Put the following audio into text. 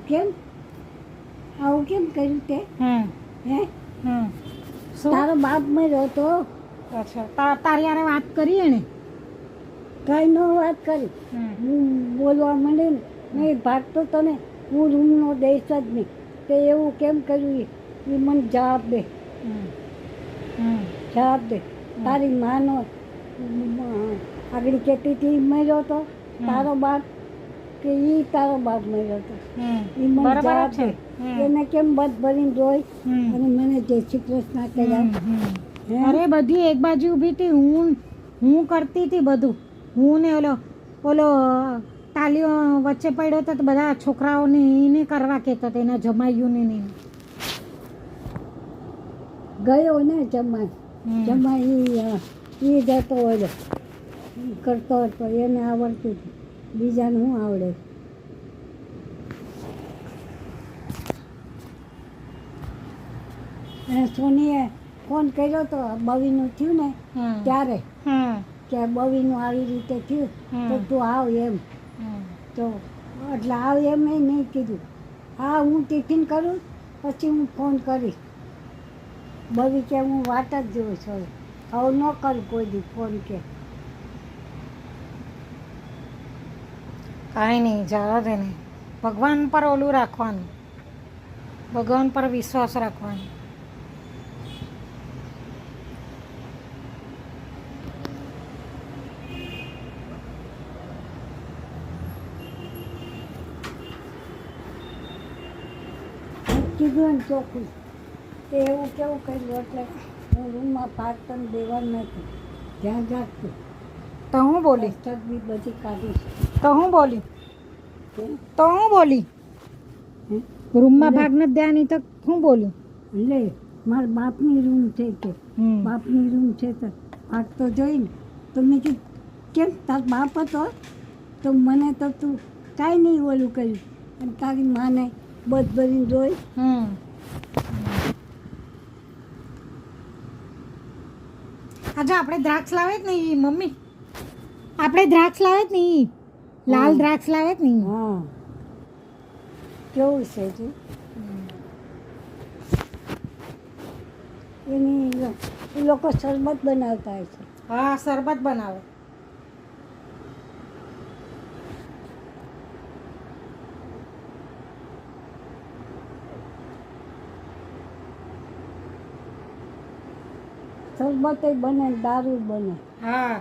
કેમ આવું કેમ કર્યું તે? હે તારો બાપ મર્યો તો અચ્છા તારી યારે વાત કરી એને? કઈ નો વાત કરી. હું બોલવા માંડી ને નહીં ભાગતો તને હું રૂમનો દઈશ જ નહીં. તે એવું કેમ કર્યું એ મને જવાબ દે. જવાબ દે. તારી માનો આગળ કહેતી હતી મર્યો તો તારો બાપ કે એ તારો બાપ મર્યો હતો એ મને જવાબ દે. એને કેમ બધ ભરીને રોય અને મને જય શ્રી કૃષ્ણ કર્યા? અરે બધી એક બાજુ ઊભી હતી, હું કરતી હતી બધું. હું ને ઓલો તાલીઓ વચ્ચે પડ્યો તો બધા છોકરાઓને એને કરવા કહેતો હતો, એના જમાઈઓને ને ગયો ને જમાઈ એ જતો હોય કરતો હતો એને આવડતું હતું, બીજાને શું આવડે? અને સોનીએ ફોન કર્યો તો બવીનું થયું ને ત્યારે કે બવીનું આવી રીતે થયું તો તું આવ એમ. તો એટલે આવ એમ એ નહીં કીધું. હા હું ટિફિન કરું પછી હું ફોન કરીશ. બવી કે હું વાટ જ જોઉં છું, હવે ન કરું કોઈ દી ફોન કે. કાંઈ નહીં, જવા દે ને. ભગવાન પર ઓલું રાખવાનું, ભગવાન પર વિશ્વાસ રાખવાનો. કીધું ને ચોખ્ખું તે એવું કેવું કર્યું એટલે હું રૂમમાં પાર્ટન દેવાનું નથી, ધ્યાન રાખતું. તો હું બોલી? બી બધી કાઢીશ. તો હું બોલી? રૂમમાં ભાગ નથી દેવા નહીં તો હું બોલી? લે મારા બાપની રૂમ છે કે બાપની રૂમ છે તો ભાગ તો જોઈને તો મેં કીધું કેમ તાર બાપ હતો તો મને તો તું કાંઈ નહીં ઓલું કર્યું અને તારી માને બધ ભરીને જોઈ. આજે આપણે દ્રાક્ષ લાવે જ નહીં મમ્મી, આપણે દ્રાક્ષ લાવે જ નહીં, લાલ દ્રાક્ષ લાવે જ નહીં. હા કેવું છે તું? એની એ લોકો શરબત બનાવતા હોય છે. હા શરબત બનાવે. શરબત બને દારૂ બને. હા